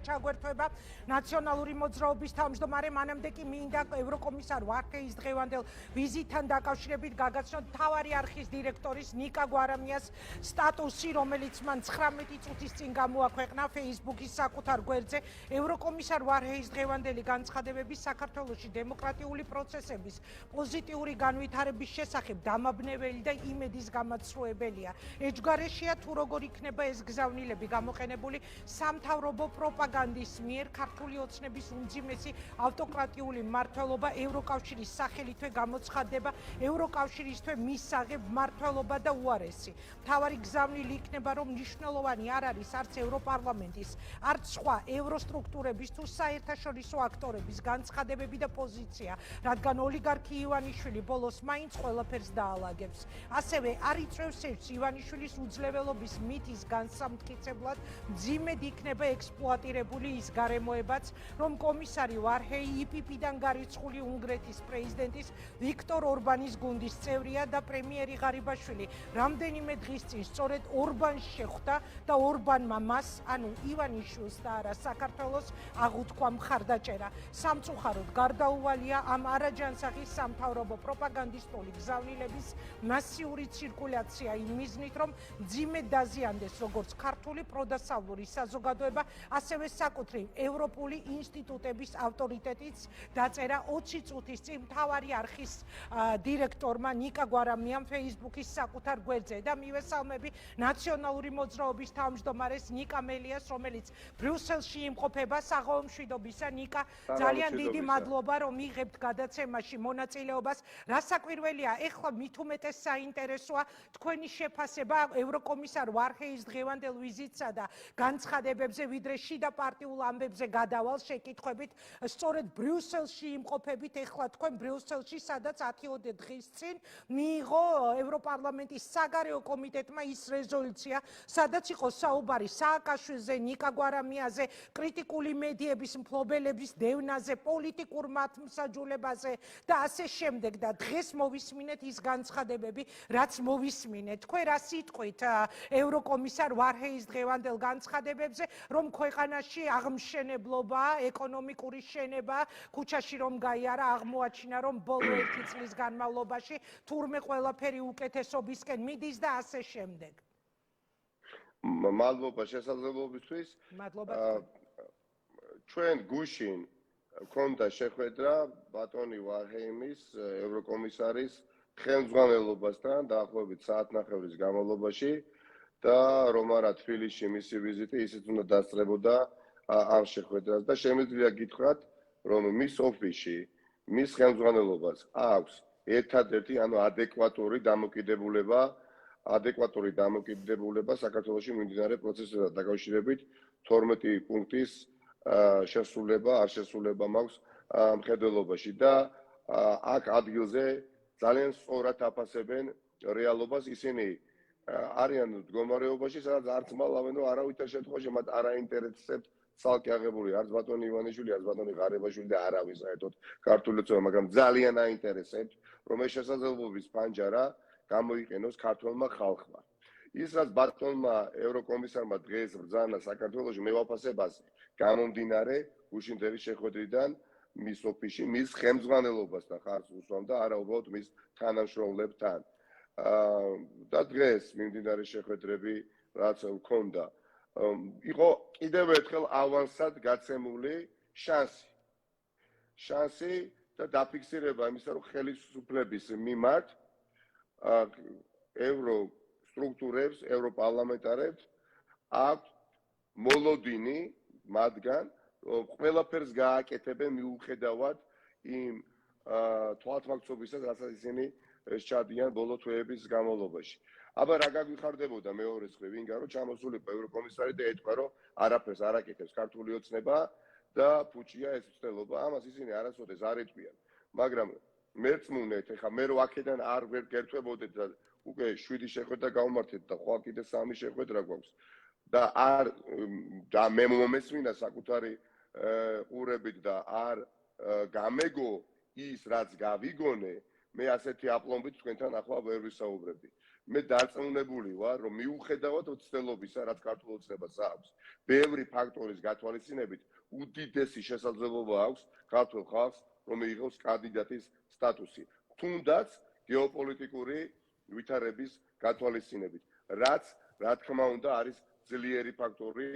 ჩაგვერთვება ნაციონალური მოძრაობის თავმჯდომარე, მანამდე კი მინდა ევროკომისარ ვარჰეის დღევანდელ ვიზიტთან დაკავშირებით გაგაცნოთ მთავარი არხის დირექტორის ნიკა გვარამიას სტატუსი, რომელიც მან 19 წუთის წინ გამოაქვეყნა Facebook-ის საკუთარ გვერდზე. ევროკომისარ ვარჰეის დღევანდელი განცხადებები საქართველოში დემოკრატიული პროცესების პოზიტიური განვითარების შესახებ დამაბნეველი და იმედის გამაცრუებელია. ეჯგარეშია თუ როგორ იქნება ეს გზავნილები გამოყენებული სამთავრობო პროპაგანდის მიერ ქართული ოცნების უმძიმესი ავტოკრატიული მმართველობა ევროკავშირის სახელითვე გამოცხადდება ევროკავშირისთვე მისაღებ მმართველობა და უარესი. მთავარი გზავნილი იქნება, რომ მნიშვნელოვანი არ არის არც ევროპარლამენტის, არც სხვა ევროსტრუქტურების თუ საერთაშორისო აქტორების განცხადებები და პოზიცია, რადგან ოლიგარქი ივანიშვილი ბოლოს მაინც ყველაფერს დაალაგებს. ასევე არ იწვევს ერთს ივანიშვილის უძლეველობის მითის განსამტკიცებლად, მძიმედ იქნება ექსპლუატირებული ის გარემოებაც, რომ კომისარი ვარჰეი იპიპიდან გარიცხული უნგრეთის პრეზიდენტის ვიქტორ ორბანის გუნდის წევრია და პრემიერი ღარიბაშვილი რამდენიმე დღის წინ სწორედ ორბანს შეხვდა და ორბანმა მას, ანუ ივანიშვილს და არა საქართველოს აღუთქვა მხარდაჭერა. სამწუხაროდ გარდაუვალია ამ არაჯანსაღის სამთავრობო პროპაგანდისტული გზავნილების მასიური ცირკულაცია იმ მიზნით, რომ მძიმედ დაზიანდეს როგორც ქართული პროდასავლური საზოგადოება, ასევე საკუთრივ ევროპული ინსტიტუტების ავტორიტეტიც, დაწერა 20 წუთის წინ მთავარი არხის დირექტორმა ნიკა გვარამიამ Facebook-ის საკუთარ გვერდზე და მივესალმები ნაციონალური მოძრაობის თავმჯდომარეს ნიკა მელიას, რომელიც ბრიუსელში იმყოფება. საღამო მშვიდობისა ნიკა, ძალიან დიდი მადლობა, რომ იღებთ გადაცემაში მონაწილეობას. რასაკვირველია, ეხლა მით უმეტეს საინტერესოა თქვენი შეფასება ევროკომისარ ვარჰეის დღევანდელ ვიზიტსა და განცხადებებზე, ვიდრე შიდა პარტიულ ამბებზე გადავალ შეკითხვებით. სწორედ ბრიუსელში იმყოფებით ეხლა თქვენ ბრიუსელში, სადაც 10 დღის წინ მიიღო ევროპარლამენტის საგარეო კომიტეტმა ის რეზოლუცია, სადაც იყო საუბარი სააკაშვილზე, ნიკა გვარამიაზე, კრიტიკული მედიების მფლობელების დევნაზე, პოლიტიკურ მართლმსაჯულებაზე და ასე შემდეგ. და დღეს მოვისმინეთ ის განცხადებები, რაც მოვისმინეთ. თქვენ რა სიტყვით ევროკომისარ ვარჰეის დღევანდელ განცხადებებზე, რომ ქვეყანაში აღმშენებლობაა, ეკონომიკური შენება, ქუჩაში რომ გაიარა, აღმოაჩინა, რომ ბოლო 1 წლის განმავლობაში თურმე ყველაფერი უკეთესობისკენ მიდის და ასე შემდეგ. მადლობა შესაძლებლობისთვის. მადლობა. ჩვენ გუშინ გქონდა შეხვედრა ბატონი ვარჰეიმის ევროკომისარის ხელმძღვანელობასთან დაახლოებით საათნახევრის განმავლობაში და რომ არა თბილისში მისი ვიზიტი, ისიც უნდა დასწრებოდა ამ შეხვედრას და შემიძლია გითხრათ, რომ მის ოფისში, მის ხელმძღვანელობას აქვს ერთადერთი, ანუ ადეკვატური დამოკიდებულება საქართველოში მიმდინარე პროცესებთან დაკავშირებით 12 პუნქტის არ შესრულება მაქვს მხედველობაში და აქ ადგილზე ძალიან სწორად აფასებენ რეალობას. ისინი არიან მდგომარეობაში, სადაც არც მალავენო არავითარ შემთხვევაში მათ არ აინტერესებთ ცალკე აღებული არც ბატონი ივანიშვილი, არც ბატონი ღარიბაშვილი და არავის საერთოდ ქართული ოცნება, მაგრამ ძალიან აინტერესებთ, რომ ეს შესაძლებლობის ფანჯარა გამოიყენოს ქართულმა ხალხმა. ის რაც ბატონმა ევროკომისარმა დღეს ბრძანა საქართველოში მევაფასებას გამომდინარე გუშინდელი შეხვედრიდან მის ოფისში, მის ხელმძღვანელობასთან ხარს უსვამდა, არა უბრალოდ მის თანამშრომლებთან. და დღეს მიმდინარე შეხვედრები რაც ჰქონდა, იყო კიდევ ერთხელ ავანსად გაცემული შანსი და დაფიქსირება იმისა, რომ ხელისუფლების მიმართ ევროსტრუქტურებს, ევროპარლამენტარებს აქვს მოლოდინი მათგან, რომ ყველაფერს გააკეთებენ მიუხედავად იმ თვალთმაქცობისა, რასაც ისინი ჩადიან ბოლო თვეების განმავლობაში. აბა რა გაგვიხარდებოდა მეორე მხრივ, ვინგა რომ ჩამოსულიყო ევროკომისარი და ეთქვა, რომ არაფერს არ აკეთებს ქართული ოცნება და ფუჭია ეს მცდელობა. ამას ისინი არასოდეს არ ეთქვიან. მაგრამ მერწმუნეთ, ეხა მე რო აქედან არ ვერ გერთვებოდეთ და უკვე 7 შეხვედრა გავმართეთ და ხვალ კიდე 3 შეხვედრა გვაქვს და მე მომესმინა საკუთარი ყურებით და არ გამეგო ის რაც გავიგონე, მე ასეთი აპლომბით თქვენთან ახლა ვერ ვისაუბრებდი. მე დარწმუნებული ვარ, რომ მიუხედავად ცდილობისა, რაც ქართულ ოცნებას აქვს, ბევრი ფაქტორის გათვალისწინებით უდიდესი შესაძლებლობა აქვს ქართულ ხალხს, რომ მიიღოს კანდიდატის სტატუსი, თუნდაც გეოპოლიტიკური ვითარების გათვალისწინებით, რაც რა თქმა უნდა არის ძლიერი ფაქტორი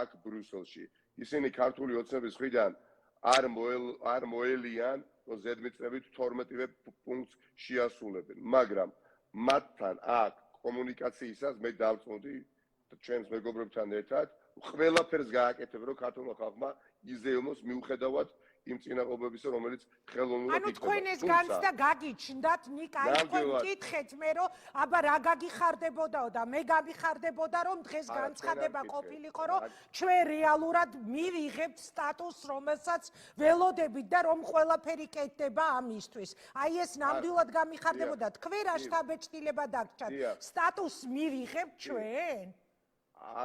აქ ბრიუსელში. ისინი ქართული ოცნების მხრიდან არ მოელიან, რომ ზედმიწევრით 12-ვე პუნქტს შეასრულებენ, მაგრამ მათთან აქ კომუნიკაციისას მე დავწმუნდი ჩვენს მეგობრებთან ერთად, ყველაფერს გააკეთებ, რომ ქართულმა ხალხმა იზეიმოს მიუხედავად იმ წინააღმდეგობისა, რომელიც ხელოვნურად იქნება. ანუ თქვენ ეს განცდა გაგიჩნდათ, ნიკა, აი თქვენ მკითხეთ მე, რომ აბა რა გაგიხარდებოდაო და მე გამიხარდებოდა, რომ დღეს განცხადება ყოფილიყო, რომ ჩვენ რეალურად მივიღებთ სტატუსს, რომელსაც ველოდებით და რომ ყველაფერი კეთდება ამისთვის. აი ეს ნამდვილად გამიხარდებოდა, თქვენ რა შთაბეჭდილება დაგჭათ, სტატუსს მივიღებთ ჩვენ?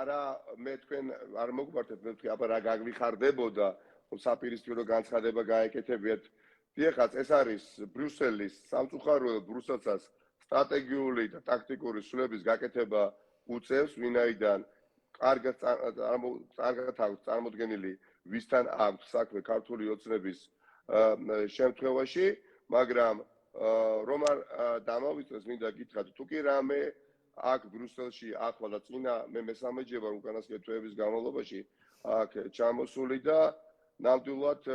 არა, მე თქვენ არ მოგგვართეთ, მე ვთქვი, აბა რა გამიხარდებოდა, საპირისპირო განცხადება გაეკეთებიათ. დიახაც, ეს არის ბრიუსელის სამწუხაროდ რუსეთსაც სტრატეგიული და ტაქტიკური სულების გაკეთება უწევს, ვინაიდან კარგად აქვს წარმოდგენილი, ვისთან აქვს საქმე ქართული ოცნების შემთხვევაში, მაგრამ რომ არ დამავიწყდეს, მინდა გითხრათ, თუ კი რამე აქ ბრიუსელში ახლა და წინა მე მესამეჯერ ვარ უკანასკნელი თვეების განმავლობაში აქ ჩამოსული და ნამდვილად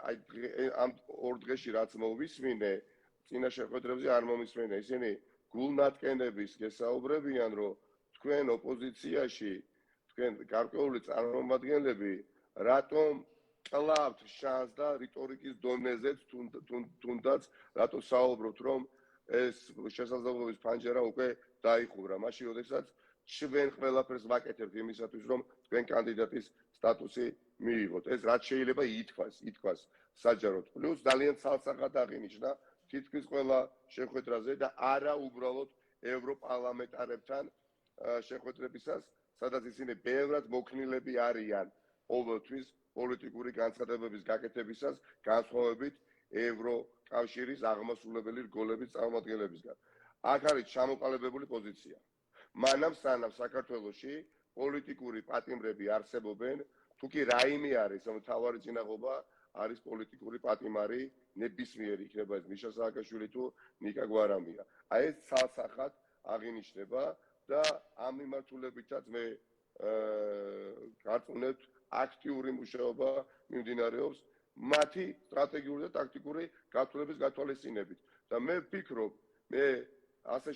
აი ამ ორ დღეში რაც მოვისმინე, წინა შეხვედრებზე არ მომისმენია. ისინი გულნატკენების გესაუბრებიან, რომ თქვენ ოპოზიციაში, თქვენ გარკვეული წარმომადგენლები, რატომ კლავთ შანსს და რიტორიკის დონეზეც თუნდაც რატო საუბრობთ, რომ ეს შესაძლებლობის ფანჯარა უკვე დაიხურა. მაშინ, როდესაც ჩვენ ყველაფერს ვაკეთებთ იმისათვის, რომ თქვენ კანდიდატის სტატუსი მიიღოთ. ეს რაც შეიძლება ითქვას საჯაროდ. პლუს ძალიან ცალსახად აღინიშნა თითქმის ყველა შეხვედრაზე და არა უბრალოდ ევროპარლამენტარებთან შეხვედრებისას, სადაც ისინი ბევრად მოქნილები არიან ყოველთვის პოლიტიკური განცხადებების გაკეთებისას, განსხვავებით ევროკავშირის აღმასრულებელი რგოლების წარმომადგენლებისგან. აქ არის ჩამოყალიბებული პოზიცია. მანამ სანამ საქართველოში პოლიტიკური პატიმრები არსებობენ, თუ კი რაიმე არის, რომ თავარი წინაღობა არის პოლიტიკური პატიმარი, ნებისმიერი იქნება ეს მიშა სააკაშვილი თუ ნიკა გვარამია. აი ეს ცალსახად აღინიშნება და ამ მიმართულებითაც მე გარწმუნებთ აქტიური მუშაობა მიმდინარეობს მათი სტრატეგიული და ტაქტიკური გათვლების გათვალისწინებით. და მე ვფიქრობ, მე ასე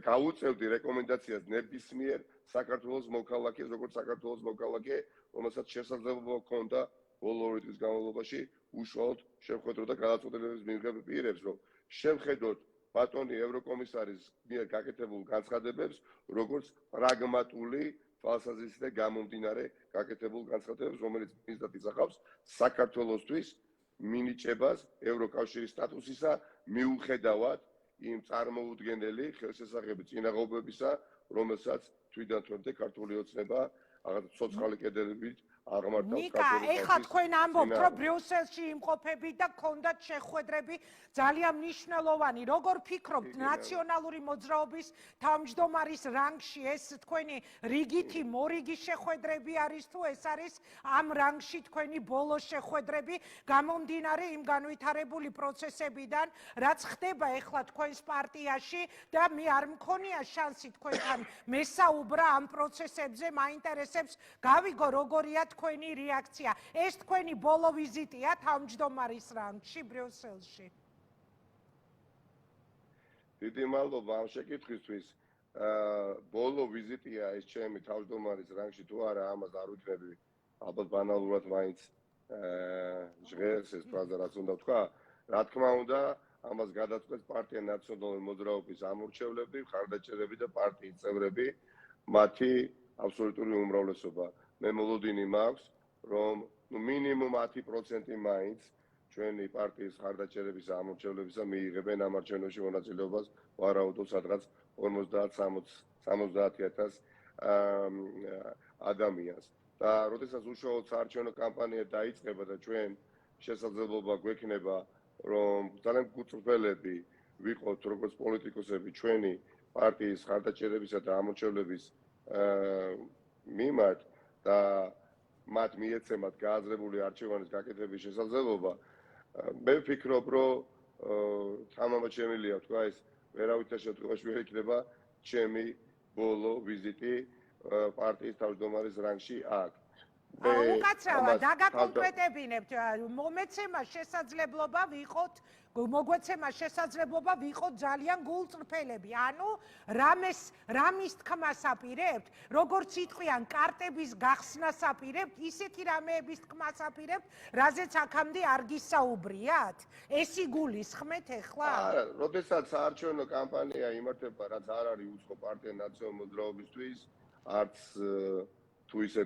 გავუწევდი რეკომენდაციას ნებისმიერ საქართველოს მოქალაქეს, როგორც საქართველოს მოქალაქე, რომელსაც შესაძლებლობა ჰქონდა ბოლო 2 წლის განმავლობაში უშუალოდ შეხვედრა და გადაწყვეტილებების მიღების პირებს, რომ შევხედოთ ბატონი ევროკომისარის მიერ გაკეთებულ განცხადებებს, როგორც პრაგმატული თვალსაზრისით გამომდინარე გაკეთებულ განცხადებებს, რომელიც მიზნად ისახავს საქართველოსთვის მინიჭებას ევროკავშირის სტატუსისა მიუხედავად იმ წარმოუდგენელი ხელშესახები წინააღმდეგობისა, რომელსაც თვითონ თვენდე ქართული ოცნება რაღაც ცოცხალი კედელებით აღმართავს. ნიკა, ეხლა თქვენ ამბობთ, რომ ბრიუსელში იმყოფებით და გქონდათ შეხვედრები ძალიან მნიშვნელოვანი. როგორ ფიქრობთ, ნაციონალური მოძრაობის თავმჯდომარის რანგში ეს თქვენი რიგითი მორიგი შეხვედრები არის თუ ეს არის ამ რანგში თქვენი ბოლო შეხვედრები, გამომდინარე იმ განვითარებული პროცესებიდან, რაც ხდება ეხლა თქვენს პარტიაში და მე არ მქონია შანსი თქვენთან მესაუბრა ამ პროცესებზე, მაინტერესებს გავიგო როგორია თქვენი რეაქცია. ეს თქვენი ბოლო ვიზიტია თავმჯდომარის რანგში ბრიუსელში. დიდი მადლობა ამ შეკითხვისთვის. ბოლო ვიზიტია ეს ჩემი თავმჯდომარის რანგში თუ არა, ამას არ ვიქნები. ალბათ ბანალურად მაინც ჟღერს ეს ფრაზა რაც უნდა ვთქვა. რა თქმა უნდა, ამას გადაწყვეტს პარტია ნაციონალური მოძრაობის ამორჩევლები, მხარდაჭერები და პარტიის წევრები, მათი აბსოლუტური უმრავლესობა. მე მოლოდინი მაქვს, რომ მინიმუმ 10% მაინც ჩვენი პარტიის მხარდაჭერებისა ამორჩევლებისა მიიღებენ ამ არჩევნებში მონაწილეობას, ვარაუდობ სადღაც 50-70,000 ადამიანს. და როდესაც უშუალოდ საარჩევნო კამპანია დაიწყება და ჩვენ შესაძლებლობა გვექნება, რომ ძალიან გულწრფელები ვიყოთ როგორც პოლიტიკოსები ჩვენი პარტიის ხარდაჭერებისა და ამორჩევლების მიმართ და მათ მიეცემათ გააზრებული არჩევანის გაკეთების შესაძლებლობა, მე ვფიქრობ, რომ თამამად შემიძლია თქვა ეს ვერავითარ შემთხვევაში ვერ იქნება ჩემი ბოლო ვიზიტი პარტიის თავმჯდომარის რანგში აქ. უკაცრავად დაგაკონკრეტებინებთ, მომეცემა შესაძლებლობა ვიყოთ მოგვეცემა შესაძლებლობა ვიყოთ ძალიან გულწრფელები. ანუ რამის თქმას აპირებთ, როგორც იტყვიან კარტების გახსნას აპირებთ, ისეთი რამეების თქმას აპირებთ, რაზეც აქამდე არ გისაუბრიათ? ეს იგულისხმეთ ახლა? არა, როდესაც საარჩევნო კამპანია იმართება, რაც არ არის უცხო პარტია ნაციონალურ მოძრაობისთვის, არც თუ ისე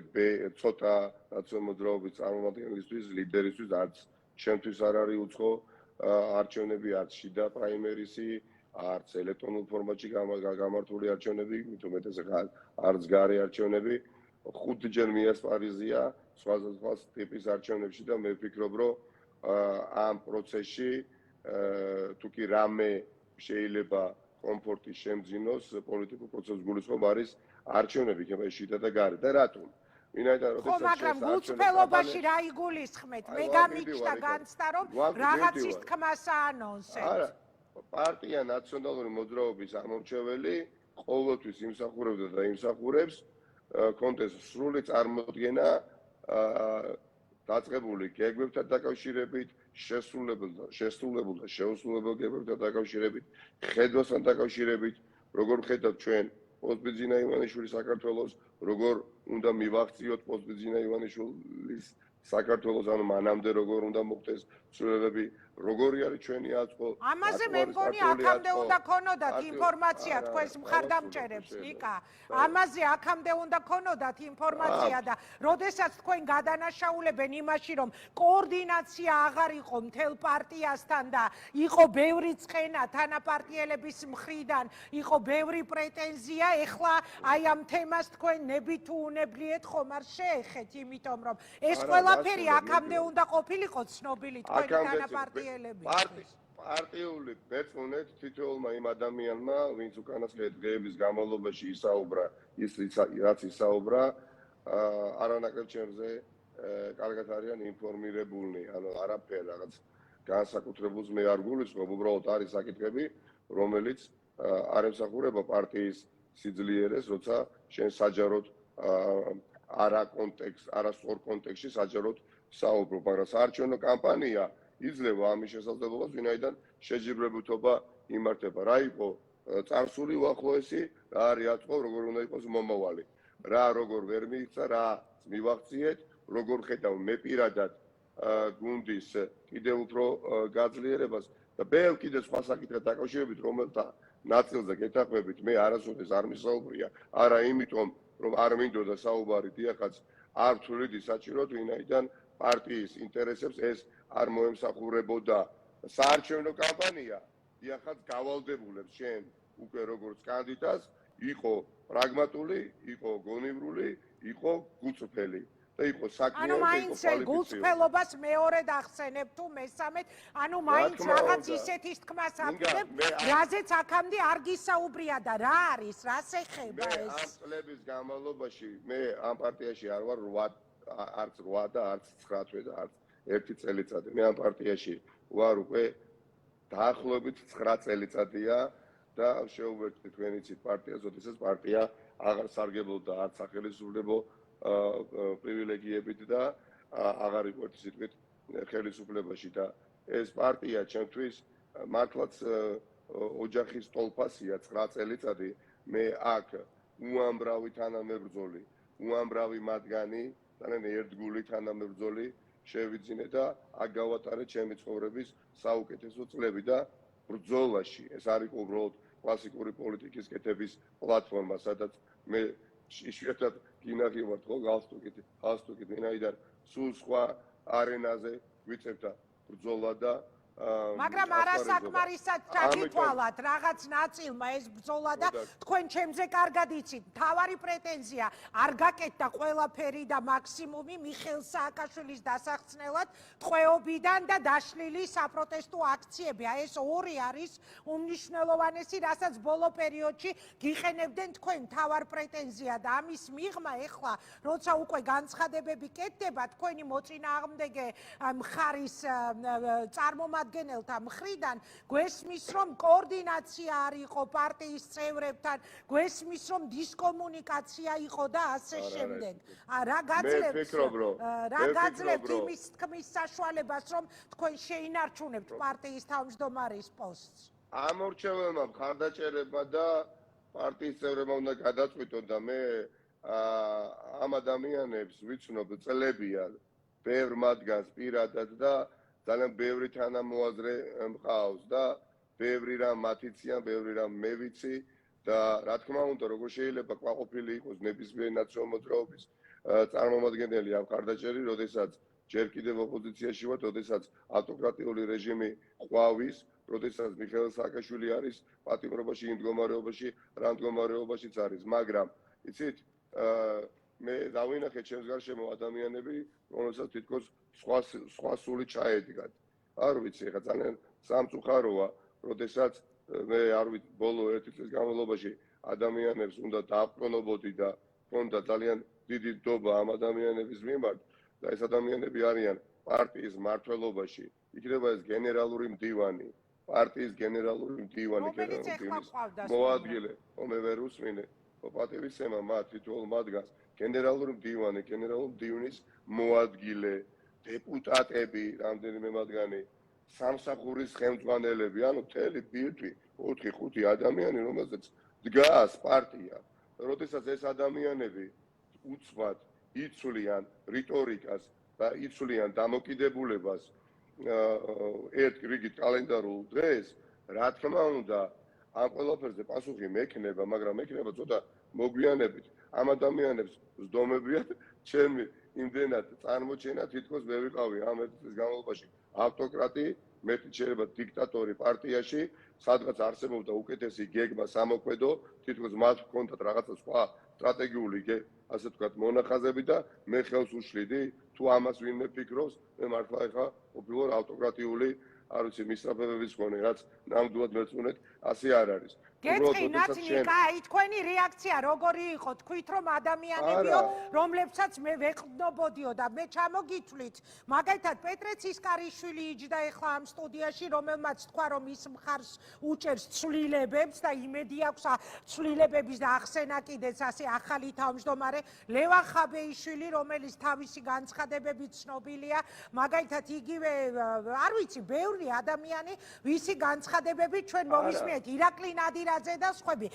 ცოტა ნაციონალურ მოძრაობის წარმომადგენლისთვის, ლიდერისთვის, არც ჩემთვის არ არის უცხო არჩევნები, არც შიდა პრაიმერისი, არც ელექტრონულ ფორმატში გამართული არჩევნები, მით უმეტეს არც გარე არჩევნები, 5 ჯერ მიასპარეზია სხვადასხვა ტიპის არჩევნებში და მე ვფიქრობ, რომ ამ პროცესში თუ კი რამე შეიძლება კომფორტი შემძინოს პოლიტიკურ პროცესს გულისხმობ არის არჩევნები, იქნება შიდა და გარე და რატომ? ხო, მაგრამ გულწრფელობაში რა იგულისხმეთ? მე გამიჩნდა განცდა, რომ რაღაცის თქმასაა ნონსენსი. არა, პარტია ნაციონალური მოძრაობის ამორჩეველი ყოველთვის იმსახურებდა და იმსახურებს კონტეს სრული წარმოდგენა დაწყებული გეგმებთან დაკავშირებით, შესრულებულ და შეუსრულებელ გეგმებთან დაკავშირებით, ხედვასთან დაკავშირებით, როგორ ხედავთ ჩვენ პოსტბიძინა ივანიშვილის საქართველოს, როგორ უნდა მივახციოთ პოსტბიძინა ივანიშვილის საქართველოს, ანუ მანამდე როგორ უნდა მოხდეს ცვლილებები, როგორი არის ჩვენი აწყო. ამაზე მე მგონი აქამდე უნდა ქონოდათ ინფორმაცია თქვენს მხარდამჭერებს, ნიკა. ამაზე აქამდე უნდა ქონოდათ ინფორმაცია და როდესაც თქვენ გადანაშაულებენ იმაში, რომ კოორდინაცია აღარ იყო მთელ პარტიასთან და იყო ბევრი ცხენა თანაპარტიელების მხრიდან, იყო ბევრი პრეტენზია, ეხლა აი ამ თემას თქვენ ნებით თუ უნებლიეთ ხომ არ შეეხეთ, იმიტომ რომ ეს ყველაფერი აქამდე უნდა ყოფილიყო ცნობილი თქვენი თანაპარტიელების. პარტიული ბეწუნეთ თითოეულმა იმ ადამიანმა, ვინც უკანასკნელი დღეების განმავლობაში ისაუბრა, რაც ისაუბრა, არანაკლებ ჩემზე კარგად არიან ინფორმირებულნი, ანუ არაფერ რაღაც განსაკუთრებულს მე არ გულისხმობ, უბრალოდ არის საკითხები, რომელიც არ ემსახურება პარტიის სიძლიერეს, როცა შენ საჯაროდ არასწორ კონტექსტში საჯაროდ საუბრობ, მაგრამ საარჩევნო კამპანია იძლევა ამის შესაძლებლობას, ვინაიდან შეჯიბრებითობა იმართება. რა იყო წარსული უახლოესი, რა არის აწყო, როგორ უნდა იყოს მომავალი. რა როგორ ვერ მიიღწა, რა მივახციეთ, როგორ ხედავ მე პირადად გუნდის კიდევ უფრო გაძლიერებას და ბევრ კიდევ სხვა საკითხთან დაკავშირებით, რომელთა ნაწილზე გეთახვებით მე არასოდეს არ მისაუბრია, არა იმიტომ, რომ არ მინდოდა საუბარი დიახაც არ ვთვლიდი საჭიროდ, ვინაიდან პარტიის ინტერესებს ეს არ მოემსახურებოდა. საარჩევნო კამპანია დიახაც გავალდებულებს შენ უკვე როგორც კანდიდატს იყო პრაგმატული, იყო გონივრული, იყო გულწრფელი და იყო საქმიანი. ანუ მაინც გულწრფელობას მეორედ ახსენებ თუ მესამედ, ანუ მაინც რაღაც ისეთის თქმას აპირებ, რაზეც აქამდე არ გისაუბრია და რა არის, რას ეხება ეს? ამ წლების განმავლობაში მე ამ პარტიაში არ ვარ 8 არც 8 და არც 9 თვე და არც 1 წელიწადი. მე ამ პარტიაში ვარ უკვე დაახლოებით 9 წელიწადია და შეუერთდი თქვენ იცით პარტიას, როდესაც პარტია აღარ სარგებლობდა არც სახელმწიფო პრივილეგიებით და აღარ იყო ერთი სიტყვით ხელისუფლებაში და ეს პარტია ჩემთვის მართლაც ოჯახის ტოლფასია 9 წელიწადი. მე აქ უამრავი თანამებრძოლი, უამრავი მათგანი, ძალიან ერთგული თანამებრძოლი შევიძინე და აქ გავატარე ჩემი ცხოვრების საუკეთესო წლები და ბრძოლაში. ეს არის უბრალოდ კლასიკური პოლიტიკის კეთების პლატფორმა, სადაც მე იშვიათად გინაღი ვარ ხო გალსტუკით, ვინაიდან სულ სხვა არენაზე ვიწევდა ბრძოლა და მაგრამ არასაკმარისად ჩაგითვალათ რაღაც ნაწილმა ეს ბრძოლა და თქვენ ჩემზე კარგად იცით მთავარი პრეტენზია არ გაკეთდა ყველაფერი და მაქსიმუმი მიხეილ სააკაშვილის დასახსნელად ტყვეობიდან და დაშლილი საპროტესტო აქციები აი ეს ორი არის უმნიშვნელოვანესი რასაც ბოლო პერიოდში გიყენებდნენ თქვენ მთავარ პრეტენზია და ამის მიღმა ეხლა როცა უკვე განცხადებები კეთდება თქვენი მოწინააღმდეგე მხარის წარმომადგენელთა მხრიდან გვესმის რომ კოორდინაცია არ იყო პარტიის წევრებთან გვესმის რომ დისკომუნიკაცია იყო და ასე შემდეგ რა გაძლევთ იმის თქმის საშუალებას რომ თქვენ შეინარჩუნებთ პარტიის თავმჯდომარის პოსტს ამორჩეველმა მხარდაჭერებმა და პარტიის წევრებმა უნდა გადაწყვიტონ და მე ამ ადამიანებს ვიცნობ წლებია ბევრ მათგანს პირადად და ძალიან ბევრი თანამოაზრე მყავს და ბევრი რამ მათიციან, ბევრი რამ მე ვიცი და რა თქმა უნდა, როგორ შეიძლება ყვაყოფილი იყოს ნებისმიერი ნაციონალ მოძრაობის წარმომადგენელი ამ მხარდაჭერი, როდესაც ჯერ კიდევ ოპოზიციაში ვართ, როდესაც ავტოკრატიული რეჟიმი ყვავის, როდესაც მიხეილ სააკაშვილი არის პატიმრობაში, იმ მდგომარეობაში, რა მდგომარეობაშიც არის, მაგრამ იცით, მე დავინახე ჩემს გარშემო ადამიანები, რომელსაც თითქოს სხვა სული ჩაედგათ. არ ვიცი, ხა ძალიან სამწუხაროა, როდესაც მე არ ვიცი, ბოლო 1 წლის განმავლობაში ადამიანებს უნდა დააბრკონობოდი და მქონდა ძალიან დიდი ნდობა ამ ადამიანების მიმართ და ეს ადამიანები არიან პარტიის მმართველობაში. იქნება ეს გენერალური მდივანი, პარტიის გენერალური მდივანი, მოადგილე, მე ვერ უსმინე, პატივისცემა მათ თითოეულ მათგანს, გენერალური მდივანი, გენერალური მდივნის მოადგილე, დეპუტატები, რამდენიმე მათგანი, სამსახურის ხელმძღვანელები, ანუ მთელი ბირთვი 4-5 ადამიანი, რომელზეც დგას პარტია. როდესაც ეს ადამიანები უცბად იცვლიან რიტორიკას და იცვლიან დამოკიდებულებას ერთ რიგით კალენდარულ დღეს, რა თქმა უნდა, ამ ყველაფერზე პასუხი მექნება, მაგრამ მექნება ცოტა მოგვიანებით. ამ ადამიანებს ვსდომებიათ ჩემი იმდენად წარმოჩენა თითქოს მე ვიყავი ამ წლის განმავლობაში ავტოკრატი, მეტი შეიძლება დიქტატორი პარტიაში, სადღაც არსებობდა უკეთესი გეგმა სამოქმედო, თითქოს მათ ჰქონდათ რაღაცა სხვა სტრატეგიული ასე ვთქვათ მონახაზები და მე ხელს უშლიდი, თუ ამას ვინმე ფიქრობს, მე მართლა ეხა ყოფილვარ ავტოკრატიული არ ვიცი მისწრაფებების მქონე, რაც ნამდვილად მეწუნეთ, ასე არ არის. გეტყვინათ ნიკა, აი თქვენი რეაქცია როგორი იყო? თქვით რომ ადამიანებიო, რომლებსაც მე ვეყნობოდიო და მე ჩამოგითვლით. მაგალითად პეტრე ცისკარიშვილი იჯდა ეხლა ამ სტუდიაში, რომელმაც თქვა რომ ის მხარს უჭერს ცვლილებებს და იმედი აქვს ცვლილებების და ახსენა კიდეც ასე ახალი თავმჯდომარე ლევან ხაბეიშვილი, რომელიც თავისი განცხადებებით ცნობილია, მაგალითად იგივე არ ვიცი, ბევრი ადამიანი, ვისი განცხადებები ჩვენ მოვისმენთ, ირაკლი ნადირაძე და სხვები.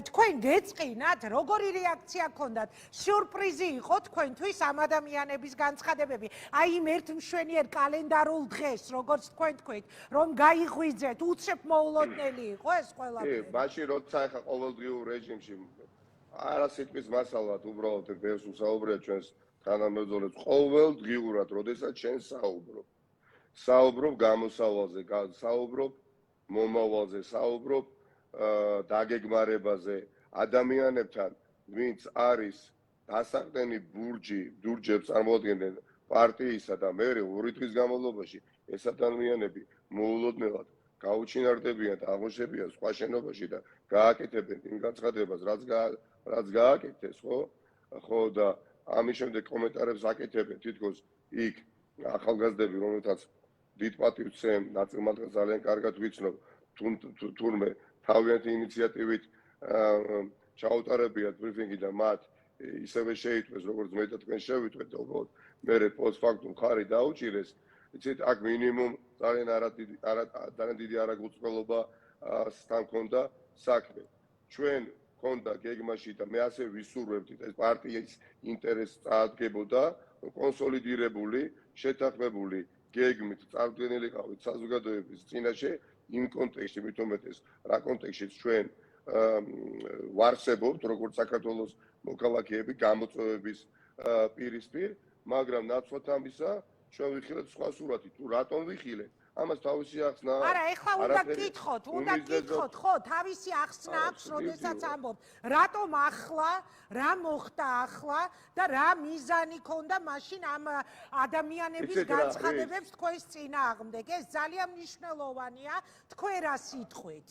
თქვენ გეწყინათ, როგორი რეაქცია გქონდათ? სიურპრიზი იყო თქვენთვის ამ ადამიანების განცხადებები. აი იმ ერთ მშვენიერ კალენდარულ დღეს, როგორც თქვენ თქვით, რომ გაიღვიძეთ, უცებ მოულოდნელი იყო ეს ყველაფერი. მაშინ როცა ახლა ყოველდღიურ რეჟიმში არა სიტყვის მასალად უბრალოდ ბევრს უსაუბრია ჩვენს თანამებრძოლებს ყოველდღიურად, როდესაც შენ საუბრობ გამოსავალზე, საუბრობ მომავალზე, საუბრობ დაგეგმარებაზე, ადამიანებთან, ვინც არის დასაყრდენი ბურჯებს წარმოადგენენ პარტიისა და მე 2 დღის განმავლობაში ეს ადამიანები მოულოდნელად გაუჩინარდებიან და აღმოჩნდებიან სხვა შენობაში და გააკეთებენ იმ განცხადებას, რაც გააკეთეს, ხო და ამის შემდეგ კომენტარებს აკეთებენ თითქოს იქ ახალგაზრდები, რომელთაც დიდ პატივს ვცემ, ნაწილ მათგანს ძალიან კარგად ვიცნობ, თურმე თავიანთი ინიციატივით ჩაუტარებიათ ბრიფინგი და მათ ისევე შეიტყვეს, როგორც მე და თქვენ შევიტყვეთ და უბრალოდ მე პოსტფაქტუმ ხარი დაუჭირეს. იცით, აქ მინიმუმ ძალიან დიდი არაგულწრფელობა თან ქონდა საქმე. ჩვენ ქონდა გეგმაში და მე ასე ვისურვებდით, ეს პარტიის ინტერესს წაადგებოდა კონსოლიდირებული, შეთანხმებული გეგმით წარდგენილიყავით საზოგადოების წინაშე იმ კონტექსტში, მით უმეტეს რა კონტექსტშიც ჩვენ ვარსებობთ, როგორც საქართველოს მოქალაქეები გამოწვევების პირისპირ, მაგრამ ნაცვლად ამისა ჩვენ ვიხილეთ სხვა სურათი. თუ რატომ ვიხილეთ? ამას თავისი ახსნა. არა, ეხლა უნდა გკითხოთ, ხო, თავისი ახსნა აქვს, როდესაც ამბობ. რატომ ახლა, რა მოხდა ახლა და რა მიზანი ქონდა მაშინ ამ ადამიანების განცხადებებს თქვენს წინააღმდეგ? ეს ძალიან მნიშვნელოვანია, თქვენ რა სიტყვით?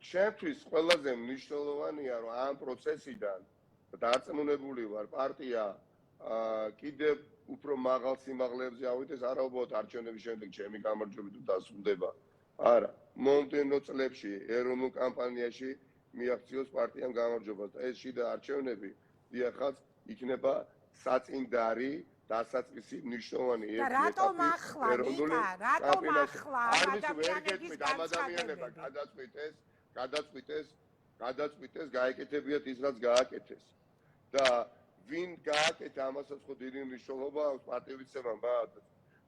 ჩემთვის ყველაზე მნიშვნელოვანია, რომ ამ პროცესიდან დარწმუნებული ვარ, პარტია კიდევ უფრო მაღალ სიმაღლეებზე ავიდეს, არა უბრალოდ არჩევნების შემდეგ ჩემი გამარჯვებით დასრულდება. არა, მომდევნო წლებში ეროვნულ კამპანიაში მიაღწიოს პარტიამ გამარჯვებას და ეს შიდა არჩევნები დიახაც იქნება საწინდარი დასაწყისი მნიშვნელოვანი და რატომ ახლა, ნიკა, რატომ ახლა ადამიანების განცხადებები გადაწყვიტეს, გაეკეთებიათ ის, რაც გააკეთეს. და ვინ გააკეთა ამასაც ხო დიდი მნიშვნელობა აქვს პარტიებისგან მათ.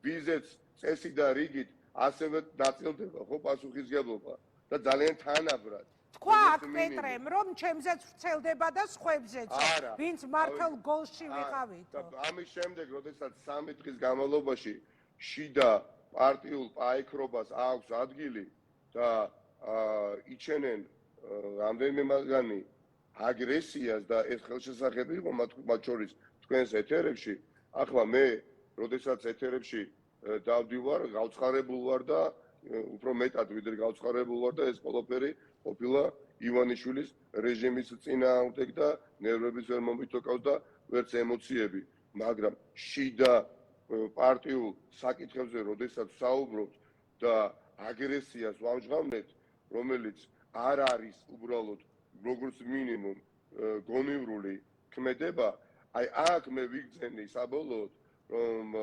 ვიზეც წესი და რიგით ასევე დაწილდება ხო პასუხისგებლობა და ძალიან თანაბრად. თქვა აქ პეტრემ, რომ ჩემზეც ვრცელდება და სხვებზეც, ვინც მართალ გოლში ვიყავით. ამის შემდეგ, როდესაც 3 დღის განმავლობაში შიდა პარტიულ პაექრობას აქვს ადგილი და იჩენენ რამდენიმე მათგანი აგრესიას და ეს ხელშესახები იყო მათ შორის თქვენს ეთერებში. ახლა მე, როდესაც ეთერებში დავდივარ, გავცხარებულ ვარ და უფრო მეტად ვიდრე გავცხარებულ ვარ და ეს ყველაფერი ყოფილა ივანიშვილის რეჟიმის წინააღმდეგ და ნერვების ვერ მომიტოკავს და ვერც ემოციები, მაგრამ შიდა პარტიულ საკითხებზე, როდესაც საუბრობთ და აგრესიას ვამჟღავნებთ, რომელიც არ არის უბრალოდ როგორც მინიმუმ გონივრული ქმედება, აი აქ მე ვიგრძენი საბოლოოდ, რომ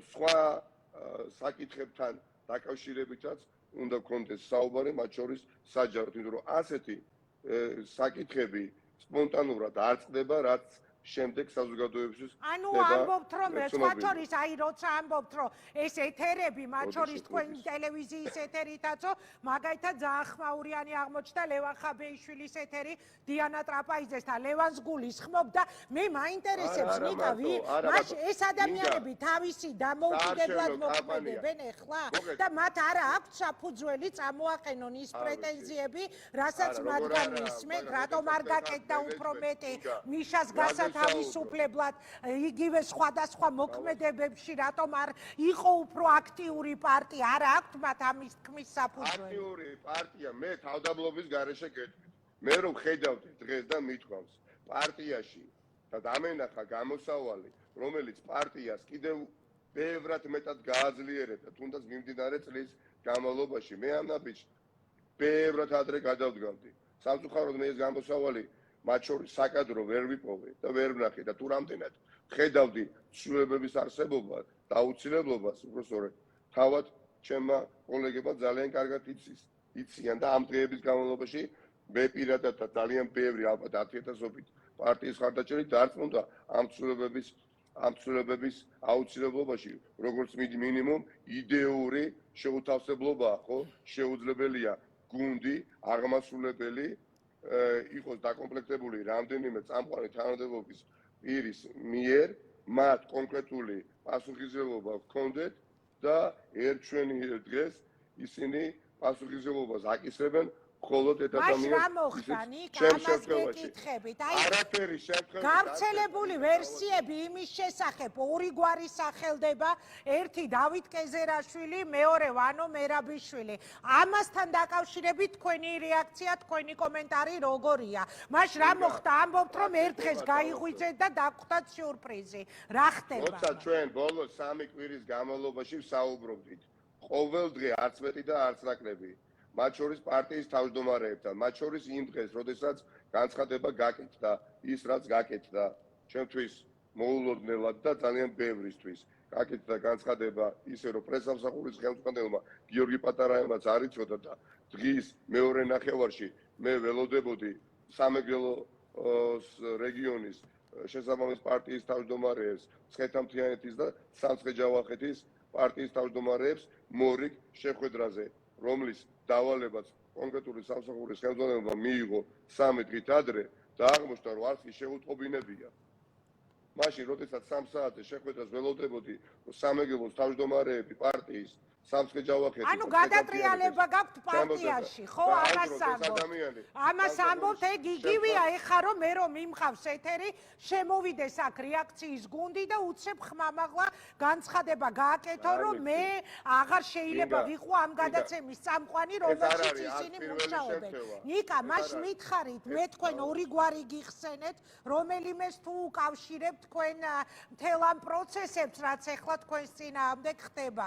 სხვა საკითხებთან დაკავშირებითაც უნდა გქონდეს საუბარი, მათ შორის საჯაროდ, იმიტომ რომ ასეთი საკითხები სპონტანურად არ წყდება, რაც შემდეგ საზოგადოებისთვის ანუ ამბობთ რომ სხვა შორის აი როცა ამბობთ რომ ეს ეთერები მათ შორის თქვენი ტელევიზიის ეთერითაცო მაგალითად ძალიან ხმაურიანი აღმოჩნდა ლევან ხაბეიშვილის ეთერი დიანა ტრაპაიძესთან ლევანს გულის ხმობ და მე მაინტერესებს ნიკა მაშ ეს ადამიანები თავისი დამოუკიდებლად მოქმედებენ ეხლა და მათ არა აქვთ საფუძველი წამოაყენონ ის პრეტენზიები რასაც მათგან ისმენ რატომ არ გაკეთდა უფრო მეტი მიშას თავისუფლებლად იგივე სხვადასხვა მოქმედებებში რატომ არ იყო უფრო აქტიური პარტია არ აქვთ მათ ამის თქმის საფუძველი აქტიური პარტია მე თავდაბლობის გარეშე გეტყვით მე რომ ხედავდი დღეს და მithქვავს პარტიაში და დამენახა გამოსავალი რომელიც პარტიას კიდევ ბევრად მეტად გააძლიერებდა თუნდაც მიმდინარე წლის განმავლობაში მე ამ ნაბიჯს ბევრად ადრე გადავდგამდი სამწუხაროდ მე ეს გამოსავალი მათ შორის საკადრო ვერ ვიპოვე და ვერ ვნახე და თუ რამდენად ხედავდი ცვლილებების არსებობა და აუცილებლობას უბრალოდ თავად ჩემმა კოლეგებმა ძალიან კარგად იციან და ამ დღეების განმავლობაში მე პირადად და ძალიან ბევრი ალბათ 10,000-ობით პარტიის ხარდაჭერით დარწმუნდა ამ ცვლილებების აუცილებლობაში როგორც მინიმუმ იდეური შეუთავსებლობაა ხო შეუძლებელია გუნდი აღმასრულებელი იყოს დაკომპლექტებული რამდენიმე წამყვანი თანამდებობის პირის მიერ, მათ კონკრეტული პასუხისმგებლობა ჰქონდეთ და ერთ-ჩვენი დღეს ისინი პასუხისმგებლობას აკისრებენ მხოლოდ ერთ ადამიანს ამას გეკითხებით. არაფერი შემთხვევით გავრცელებული ვერსიები იმის შესახებ ორი გვარი სახელდება, ერთი დავით კეზერაშვილი, მეორე ვანო მერაბიშვილი. ამასთან დაკავშირებით თქვენი რეაქცია, თქვენი კომენტარი როგორია? მაშ რა მოხდა? ამბობთ რომ ერთ დღეს გაიღვიძეთ და დაგხვდათ სიურპრიზი. რა ხდება? როცა ჩვენ ბოლოს 3 კვირის განმავლობაში ვსაუბრობდით, ყოველ დღე არც მეტი და არც ნაკლები მათ შორის პარტიის თავმჯდომარეებთან, მათ შორის იმ დღეს, როდესაც განცხადება გაკეთდა, ის რაც გაკეთდა, ჩემთვის მოულოდნელად და ძალიან ბევრისთვის. გაკეთდა განცხადება ისე, რომ პრესსამსახურის ხელმძღვანელმა გიორგი პატარაევმაც არ იცოდა და დღის მეორე ნახევარში მე ველოდებოდი სამეგრელოს რეგიონის შესაბამის პარტიის თავმჯდომარეებს, ცხეთამთიანეთის და სამცხე-ჯავახეთის პარტიის თავმჯდომარეებს მორიგ შეხვედრაზე, რომლის დავალებაც კონკრეტული სამსახურის ხელმძღვანელმა მიიღო 3 დღით ადრე და აღმოჩნდა რომ არც შეუტყობინებია. მაშინ როდესაც 3 საათზე შეხვედრას ველოდებოდი, რომ სამეგრელოს თავმჯდომარეები პარტიის სამცხე ჯავახეთი. ანუ გადატრიალება გაქვთ პარტიაში, ხო, ამას ამბობთ, ეგ იგივეა ეხა რომ მე რომ მიმყავს ეთერი, შემოვიდეს აქ რეაქციის გუნდი და უცებ ხმამაღლა განცხადება გააკეთო, რომ მე აღარ შეიძლება ვიყო ამ გადაცემის წამყვანი, რომელშიც ისინი მუშაობენ. ნიკა, მას მითხარით, მე თქვენ ორი გვარი გიხსენეთ, რომელიმეს თუ უკავშირებთ თქვენ მთელ ამ პროცესებს, რაც ეხლა თქვენს წინააღმდეგ ხდება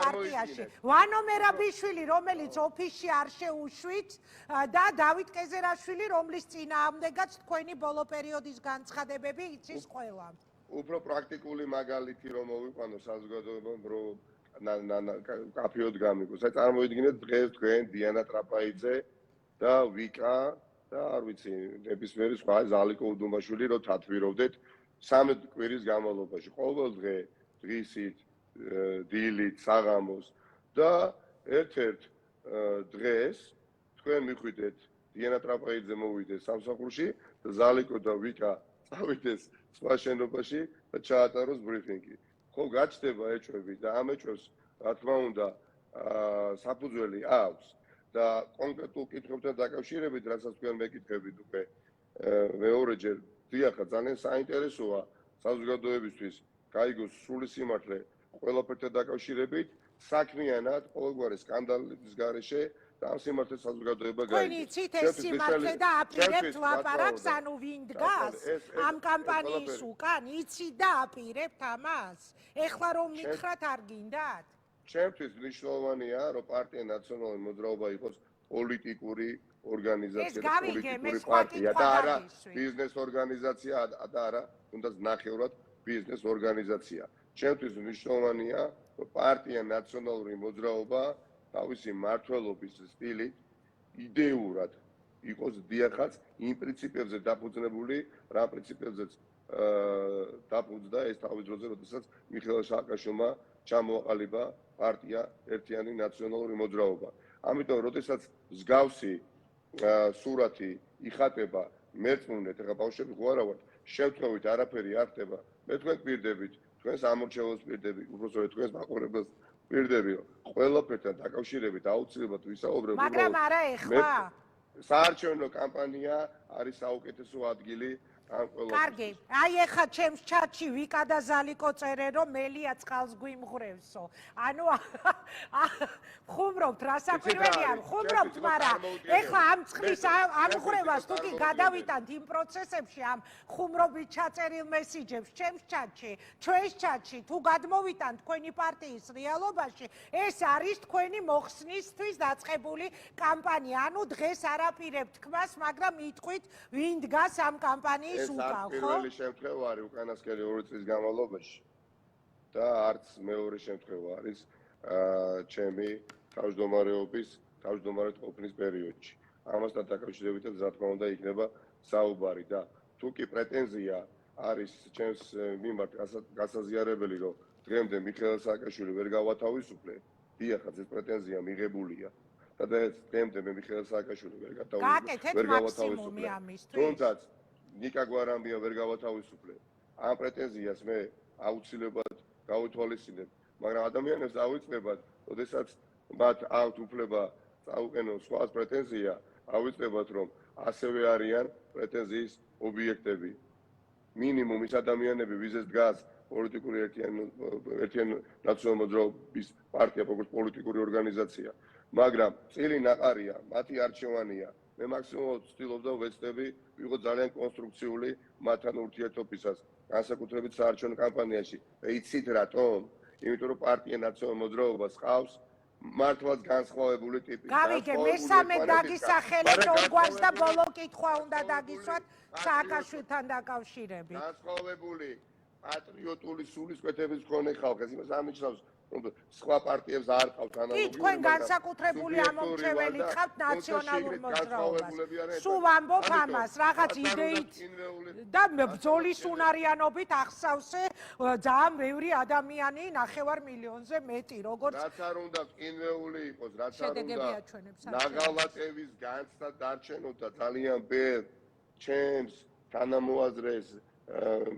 პარტიაში. ვანო მერაბიშვილი, რომელიც ოფისში არ შეუშვით და დავით კეზერაშვილი, რომლის წინააღმდეგაც თქვენი ბოლო პერიოდის განცხადებები იცის ყველა. უფრო პრაქტიკული მაგალითი რომ მოვიყვანო საზოგადოებამ, რომ კაფეოდ გამიგოს. აი წარმოიდგინეთ დღეს თქვენ დიანა ტრაპაიძე და ვიკა და არ ვიცი, ნებისმიერი სხვა ზალიკო უდუმაშვილი რომ თათბიროვდეთ 13 კვირის განმავლობაში. ყოველ დღე დღისით, დილით, საღამოს და ერთ-ერთ დღეს თქვენ მიხვიდეთ დიანა ტრაპაიძე მოვიდეს სამსახურში და ზალიკო და ვიკა წავიდეს სხვა შენობაში და ჩაატაროს ბრიფინგი. ხო, გაჩნდება ეჭვები და ამ ეჭვებს რა თქმა უნდა საფუძველი აქვს და კონკრეტულ კითხვებთან დაკავშირებით, რასაც თქვენ მეკითხებით უკვე მეორეჯერ, დიახა, ძალიან საინტერესოა საზოგადოებისთვის გაიგოს სრული სიმართლე ყველაფერთან დაკავშირებით, საქმიანად ყოველგვარი სკანდალის გარეშე და ამ სიმართლეს საზოგადოება გაიგოს. თქვენ იცით ეს სიმართლე და აპირებთ ლაპარაკს, ანუ ვინ დგას ამ კამპანიის უკან, იცით და აპირებთ ამას? ეხლა რომ მითხრათ არ გინდათ? ჩემთვის მნიშვნელოვანია, რომ პარტია ნაციონალური მოძრაობა იყოს პოლიტიკური ორგანიზაცია და პოლიტიკური პარტია და არა ბიზნეს ორგანიზაცია და არა თუნდაც ნახევრად ბიზნეს ორგანიზაცია. ჩემთვის მნიშვნელოვანია, რომ პარტია ნაციონალური მოძრაობა თავისი მმართველობის სტილით იდეურად იყოს დიახაც იმ პრინციპებზე დაფუძნებული, რა პრინციპებზეც დაფუძნდა ეს თავის დროზე, როდესაც მიხეილ სააკაშვილმა ჩამოაყალიბა პარტია ერთიანი ნაციონალური მოძრაობა. ამიტომ, როდესაც მსგავსი სურათი იხატება მერწმუნეთ, ეხლა ბავშვები ხო არა ვართ, შევთხოვით, არაფერი არ ხდება. მე თქვენ გვირდებით, თქვენს ამორჩეულს ვირდები, უბრალოდ თქვენს მაყურებელს ვირდები, რომ ყველაფერთან დაკავშირებით აუცილებლად ვისაუბრებთ. მაგრამ არა ეხლა. საარჩევნო კამპანია არის საუკეთესო ადგილი ამ ყველაფერს. კარგი, აი ეხა ჩემს ჩატში ვიკა და ზალიკო წერენ, რომ მელია წყალს გვიმღრევსო. ანუ ხუმრობთ, რასაკვირველია, ხუმრობთ, მაგრამ ეხლა ამ წყლის ამღრევას თუ კი გადავიტანთ იმ პროცესებში, ამ ხუმრობით ჩაწერილ მესიჯებს ჩემს ჩატში, ჩვენს ჩატში, თუ გადმოვიტანთ თქვენი პარტიის რეალობაში, ეს არის თქვენი მოხსნისთვის დაწყებული კამპანია. ანუ დღეს არ აპირებთ თქმას, მაგრამ იტყვით, ვინ დგას ამ კამპანიის ეს არ პირველი შემთხვევა არის უკანასკნელი 2 წლის განმავლობაში და არც მეორე შემთხვევა არის ჩემი თავმჯდომარედ ყოფნის პერიოდში. ამასთან დაკავშირებითაც რა თქმა უნდა იქნება საუბარი და თუ კი პრეტენზია არის ჩემს მიმართ გასაზიარებელი, რომ დღემდე მიხეილ სააკაშვილი ვერ გავათავისუფლე, დიახაც ეს პრეტენზია მიღებულია. და დღემდე მე მიხეილ სააკაშვილი ვერ გავათავისუფლე. თუმცა ნიკა გვარამია ვერ გავათავისუფლე. ამ პრეტენზიას მე აუცილებლად გავითვალისწინებ, მაგრამ ადამიანებს ავიწყებათ, როდესაც მათ აქვთ უფლება წაუყენონ სხვა პრეტენზია, ავიწყებათ, რომ ასევე არიან პრეტენზიის ობიექტები. მინიმუმ ის ადამიანები, ვიზეს დგას პოლიტიკური ერთიანი ნაციონალური მოძრაობის პარტია, როგორც პოლიტიკური ორგანიზაცია, მაგრამ წილი ნაყარია, მათი არჩევანია. მე მაქსიმუმად ვცდილობდა ვეცდები, ვიყო ძალიან კონსტრუქციული მათთან ურთიერთობისას, განსაკუთრებით საარჩევნო კამპანიაში. და იცით რატომ? იმიტომ რომ პარტია ნაციონალური მოძრაობას ყავს მართლაც განსხვავებული ტიპის. გავიგე, მესამე დაგისახელეთ ორგვარს და ბოლო კითხვა უნდა დაგისვათ სააკაშვილთან დაკავშირებით. განსხვავებული პატრიოტული სულისკვეთების მქონე ხალხი, ეს იმას ამიჩნევს, რომ სხვა პარტიებს არ ყავთ ანალოგიური. კი, თქვენ განსაკუთრებული ამომრჩეველი ხართ ნაციონალურ მოძრაობას. სულ ვამბობ ამას, რაღაც იდეით და ბრძოლის უნარიანობით ახსავსე ძალიან ბევრი ადამიანი, 9 მილიონზე მეტი, როგორც რაც არ უნდა ყინვეული იყოს, რაც არ უნდა ნაღალატების განცდა დარჩენოდა ძალიან ბევრ ჩემს თანამოაზრეს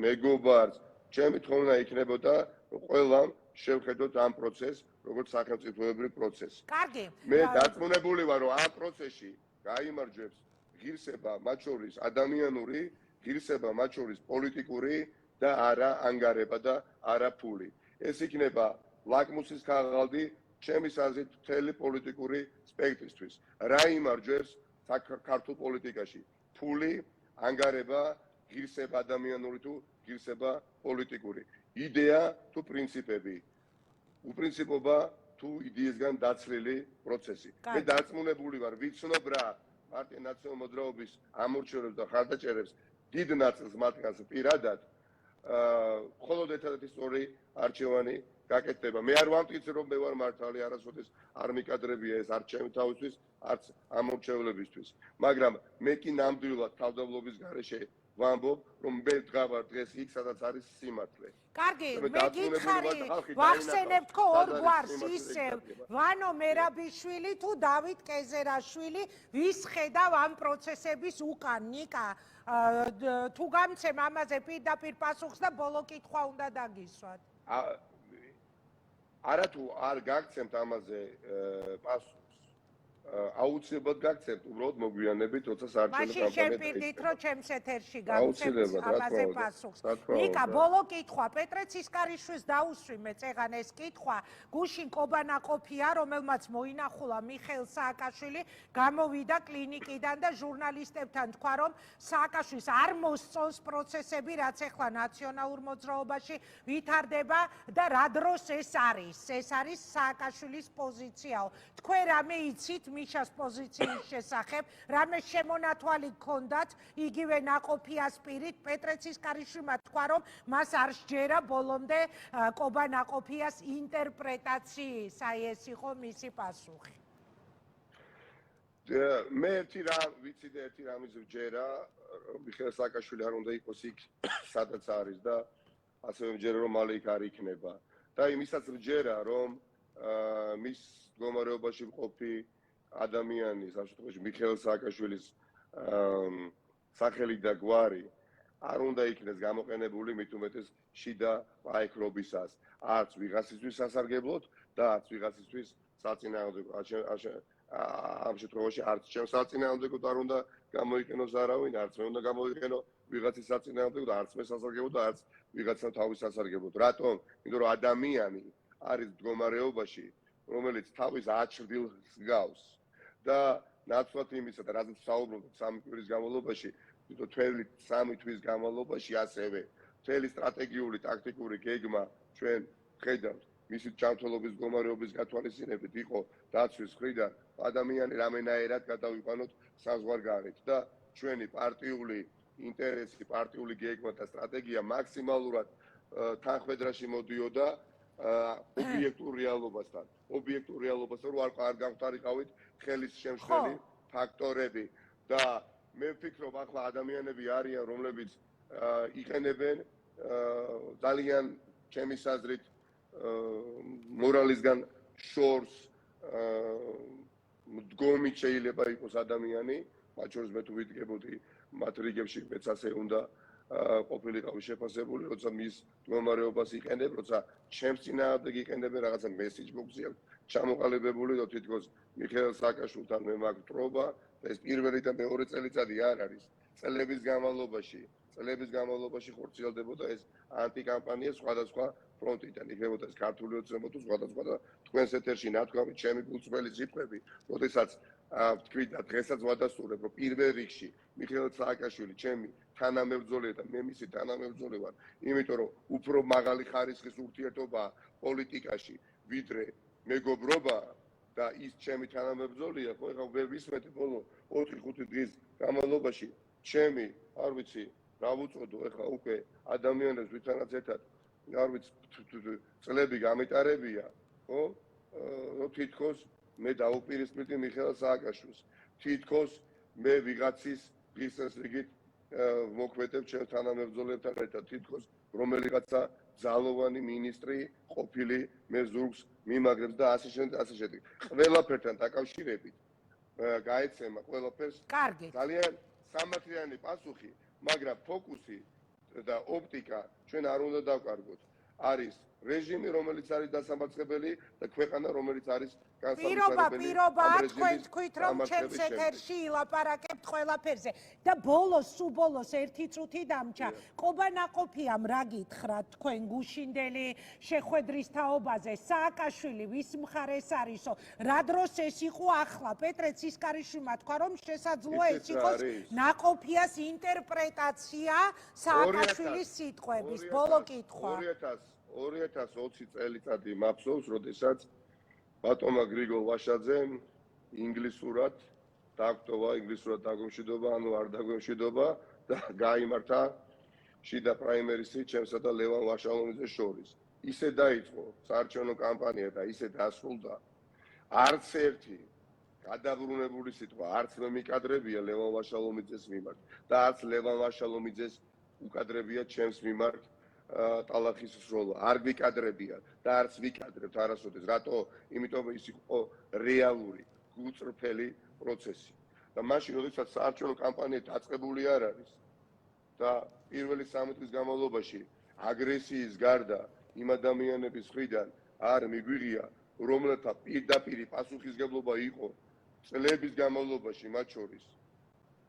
მეგობარს, ჩემი თხოვნა იქნებოდა ყველამ შევხედოთ ამ პროცესს, როგორც სახელმწიფოებრივ პროცესს. კარგი. მე დარწმუნებული ვარ, რომ ამ პროცესში გაიმარჯვებს ღირსება, მათ შორის ადამიანური, ღირსება, მათ შორის პოლიტიკური და არა ანგარება და არა ფული. ეს იქნება ლაკმუსის ქაღალდი ჩემის აზრით მთელი პოლიტიკური სპექტრისთვის. რა იმარჯვებს საქართველოს პოლიტიკაში? ფული, ანგარება, ღირსება ადამიანური თუ ღირსება პოლიტიკური. იდეა თუ პრინციპები. უპრინციპობა თუ იდეისგან დაცლილი პროცესი. მე დარწმუნებული ვარ, ვიცნობ რა პარტია ნაციონალური მოძრაობის ამორჩევლებს და ხარდაჭერებს დიდ ნაწილს მათგანს პირადად მხოლოდ ერთადერთი სწორი არჩევანი გაკეთდება. მე არ ვამტკიცე, რომ მე ვარ მართალი, არასოდეს არ მიკადრებია ეს არც ჩემი თავისთვის, არც ამორჩევლებისთვის. მაგრამ მე კი ნამდვილად თავდაბლობის გარეშე ვამბობ, რომ მე დგავარ დღეს იქ, სადაც არის სიმართლე. კარგი, მე გითხარი, ვახსენებთ ხო ორ გვარს ისევ, ვანო მერაბიშვილი თუ დავით კეზერაშვილი, ვის ხედავ ამ პროცესების უკან, ნიკა, თუ გამცემ ამაზე პირდაპირ პასუხს და ბოლო კითხვა უნდა დაგისვათ. არათუ არ გაგცემთ ამაზე პასუხს. აუცილებლად გაგცემთ, უბრალოდ მოგვიანებით, როცა საარჩევნო მაშინ შეპირდით, რომ ჩემს ეთერში გავცემთ ამაზე პასუხს. ნიკა, ბოლო კითხვა, პეტრე ცისკარიშვილს დაუსვიმე წეგან ეს კითხვა, გუშინ კობანაყოფია, რომელმაც მოინახულა მიხეილ სააკაშვილი, გამოვიდა კლინიკიდან და ჟურნალისტებთან თქვა, რომ სააკაშვილს არ მოსწონს პროცესები, რაც ახლა ნაციონალურ მოძრაობაში ვითარდება და რა დროს ეს არის. ეს არის სააკაშვილის პოზიციაო. თქვენ რამე იცით მიშას პოზიციის შესახებ, რამე შემონათვალი გქონდათ იგივე ნაყოფიას პირით, პეტრე ცისკარიშვილმა თქვა, რომ მას არ სჯერა ბოლომდე კობანაყოფიას ინტერპრეტაციის, აი ეს იყო მისი პასუხი. მე ერთი რამ ვიცი და ერთი რამის ვჯერა, მიხეილ სააკაშვილი არ უნდა იყოს იქ, სადაც არის და ასევე ვჯერა, რომ მალე იქ არ იქნება. და იმისაც ვჯერა, რომ მის მდგომარეობაში მყოფი ადამიანი, სამშობლოში მიხეილ სააკაშვილის სახელი და გვარი არ უნდა იქნეს გამოყენებული მით უმეტეს შიდა პაექრობისას, არც ვიღაცისთვის სასარგებლოდ და არც ვიღაცისთვის საწინააღმდეგოდ. ამ შემთხვევაში არც ჩემს საწინააღმდეგოდ არ უნდა გამოიყენოს არავინ, არც მე უნდა გამოიყენო ვიღაცის საწინააღმდეგოდ, არც მე სასარგებლოდ და არც ვიღაცამ თავის სასარგებლოდ. რატომ? იმიტომ რომ ადამიანი არის მდგომარეობაში, რომელიც თავის აჩრდილს გავს და ნაცვლად იმისა და რაზეც საუბრობთ 3 კვირის განმავლობაში, თითოეული 3 თვის განმავლობაში ასევე მთელი სტრატეგიული ტაქტიკური გეგმა ჩვენ ხედავთ მისი ჯანმრთელობის მდგომარეობის გათვალისწინებით იყო დაცვის მხრიდან ადამიანი რამენაერად გადავიყვანოთ საზღვარგარეთ და ჩვენი პარტიული ინტერესი, პარტიული გეგმა და სტრატეგია მაქსიმალურად თანხმედრაში მოდიოდა ობიექტურ რეალობასთან. ობიექტურ რეალობასთან რომ არ გავხტარიყავით ხელის შემშლელი ფაქტორები და მე ვფიქრობ ახლა ადამიანები არიან რომლებიც იყენებენ ძალიან ჩემის აზრით მორალისგან შორს მდგომით შეიძლება იყოს ადამიანი, მათ შორის მე თუ ვიდგებოდი მათ რიგებში მეც ასე უნდა ყოფილიყავი შეფასებული, როცა მის მდგომარეობას იყენებ, როცა ჩემს წინააღმდეგ იყენებენ რაღაცა მესიჯ ბოქსი აქვს ჩამოყალიბებული, რომ თითქოს მიხეილ სააკაშვილთან მე მაქვს მტრობა და ეს პირველი და მეორე წელიწადი არ არის. წლების განმავლობაში ხორციელდებოდა ეს ანტიკამპანია სხვადასხვა ფრონტიდან, იქნებოდა ეს ქართული ოცნება თუ სხვადასხვა და თქვენს ეთერში ნათქვამი ჩემი გულწრფელი სიტყვები, როდესაც ვთქვით და დღესაც ვადასტურებ, რომ პირველ რიგში მიხეილ სააკაშვილი ჩემი თანამებრძოლია და მე მისი თანამებრძოლი ვარ, იმიტომ რომ უფრო მაღალი ხარისხის ურთიერთობაა პოლიტიკაში, ვიდრე მეგობრობა და ის ჩემი თანამებრძოლია, ხო, ეხლა ვერ ვისმენთ ბოლო 4-5 დღის განმავლობაში ჩემი, არ ვიცი, რა ვუწოდო, ეხლა უკვე ადამიანებს ვითანაც ერთად, არ ვიცი, წლები გამეტარებია, ხო? რომ თითქოს მე დაუპირისპირდი მიხეილ სააკაშვილს. თითქოს მე ვიღაცის დღის რიგით მოქმედებ ჩემ თანამებრძოლებთან ერთად, თითქოს რომელიღაცა ძალოვანი მინისტრი ყოფილი მე ზურგს მიმაგრებს და ასე შემდეგ. ყველაფერთან დაკავშირებით გაეცემა ყველაფერს ძალიან სამართლიანი პასუხი, მაგრამ ფოკუსი და ოპტიკა ჩვენ არ უნდა დავკარგოთ. არის რეჟიმი, რომელიც არის დასამარცხებელი და ქვეყანა, რომელიც არის პირობა თქვენ თქვით, რომ ჩემს ეთერში ილაპარაკებთ ყველაფერზე და სულ ბოლოს ერთი წუთი დამჭა. ყობანაყოფიამ რა გითხრათ თქვენ გუშინდელი შეხვედრის თაობაზე? სააკაშვილი ვის მხარეს არისო? რა დროს ეს იყო ახლა? პეტრე ცისკარიშვილმა თქვა, რომ შესაძლოა ეს იყოს ნაყოფიას ინტერპრეტაცია სააკაშვილის სიტყვების. ბოლო კითხვა. 2020 წელიწადი მახსოვს, როდესაც ბატონმა გრიგოლ ვაშაძემ ინგლისურად დაგვტოვა, ინგლისურად დაგვემშვიდობა, ანუ არ დაგვემშვიდობა და გაიმართა შიდა პრაიმერისი ჩემსა და ლევან ვაშალომიძეს შორის. ისე დაიწყო საარჩევნო კამპანია და ისე დასრულდა. არც ერთი გადაბრუნებული სიტყვა არც მე მიკადრებია ლევან ვაშალომიძეს მიმართ და არც ლევან ვაშალომიძეს უკადრებია ჩემს მიმართ ტალახის სროლა. არ ვიკადრებია და არც ვიკადრებთ არასოდეს. რატო? იმიტომ ის იყო რეალური, გულწრფელი პროცესი. და მაშინ, როდესაც საარჩევნო კამპანია დაწყებული არ არის და პირველი 3 წლის განმავლობაში აგრესიის გარდა იმ ადამიანების მხრიდან არ მიგვიღია, რომელთა პირდაპირ პასუხისგებლობა იყო წლების განმავლობაში, მათ შორის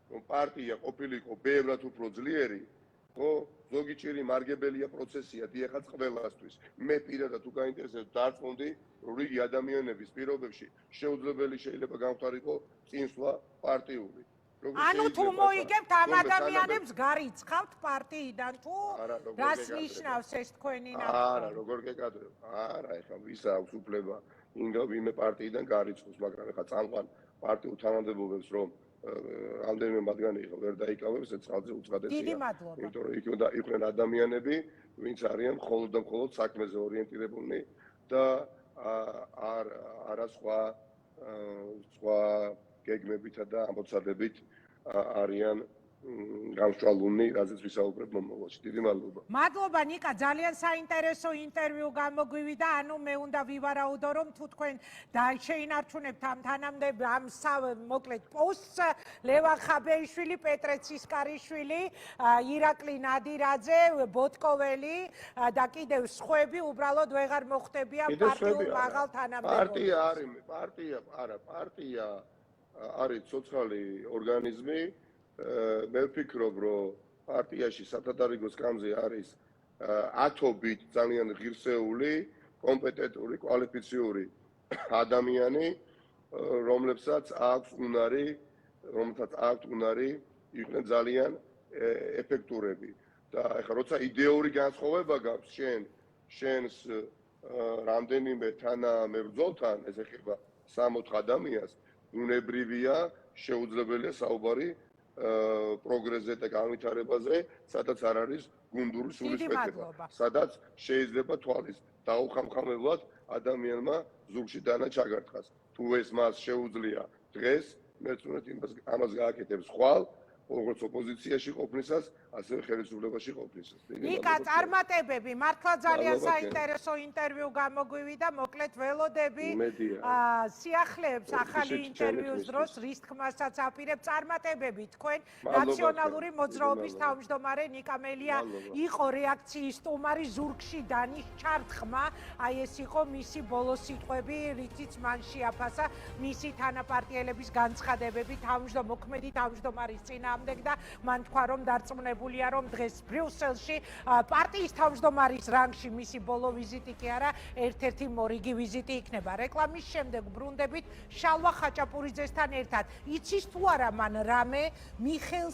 რომ პარტია ყოფილიყო ბევრად უფრო ძლიერი, ხო, ზოგი ჭირი მარგებელია პროცესია, დიახაც ყველასთვის. მე პირადად თუ გაინტერესებს დარწმუნდი, რომ რიგი ადამიანების პირობებში შეუძლებელი შეიძლება გამხდარიყო წინსვლა პარტიული. ანუ თუ მოიგებთ ამ ადამიანებს გარიცხავთ პარტიიდან თუ რას ნიშნავს ეს თქვენი ნახვა? არა, როგორ გეკადრებ? არა, ეხლა ვის აქვს უფლება ვინმე პარტიიდან გარიცხოს, მაგრამ ეხლა წამყვან პარტიულ თანამდებობებს რომ რამდენიმე მათგანი ვერ დაიკავებს, ეს წყალზე უწყადესია. დიდი მადლობა. იმიტომ რომ იყვნენ ადამიანები, ვინც არიან მხოლოდ და მხოლოდ საქმეზე ორიენტირებულნი და არა სხვა გეგმებითა და ამოცანებით არიან გამსჭვალუნი, რაზეც ვისაუბრებ მომავალში. დიდი მადლობა. მადლობა ნიკა, ძალიან საინტერესო ინტერვიუ გამოგვივიდა. ანუ მე უნდა ვივარაუდო, რომ თუ თქვენ შეინარჩუნებთ ამ მოკლედ პოსტს, ლევან ხაბეიშვილი, პეტრე ცისკარიშვილი, ირაკლი ნადირაძე, ბოტკოველი და კიდევ სხვები უბრალოდ ვეღარ მოხვდებიან პარტიულ მაღალ თანამდებობებში. პარტია არის ცოცხალი ორგანიზმი. მე ვფიქრობ, რომ პარტიაში სათადარიგო სკამზე არის ათობით ძალიან ღირსეული, კომპეტენტური, კვალიფიციური ადამიანი, რომლებსაც აქვს უნარი იყვნენ ძალიან ეფექტურები. და ეხლა როცა იდეური განსხვავება გაქვს შენს რამდენიმე თანამებრძოლთან, ეს ეხება 3-4 ადამიანს, უნებრივია, შეუძლებელია საუბარი პროგრესზე და განვითარებაზე, სადაც არ არის გუნდური სულისკვეთება, სადაც შეიძლება თვალის დაუხამხამებლად ადამიანმა ზურგში დანა ჩაგარტყას. თუ ეს მას შეუძლია დღეს, მეც უნდა ამას გააკეთებს ხვალ, როგორც ოპოზიციაში ყოფნისას, ასევე ხელისუფლებაში ყოფნისას. ნიკა, წარმატებები, მართლა ძალიან საინტერესო ინტერვიუ გამოგვივიდა, მოკლედ ველოდები სიახლეებს ახალი ინტერვიუს დროს, რის თქმასაც აპირებ, წარმატებები თქვენ, ნაციონალური მოძრაობის თავმჯდომარე ნიკა მელია იყო რეაქციის სტუმარი, ზურგში დანის ჩარტყმა, აი ეს იყო მისი ბოლო სიტყვები, რითიც მან შეაფასა მისი თანაპარტიელების განცხადებები მოქმედი თავმჯდომარის წინააღმდეგ და მან თქვა, რომ დარწმუნებულია, რომ დღეს ბრიუსელში პარტიის თავმჯდომარის რანგში მისი ბოლო ვიზიტი კი არა, ერთ-ერთი მორიგი ვიზიტი იქნება. რეკლამის შემდეგ ბრუნდებით შალვა ხაჭაპურიძესთან ერთად. იცის თუ არა მან რამე მიხეილ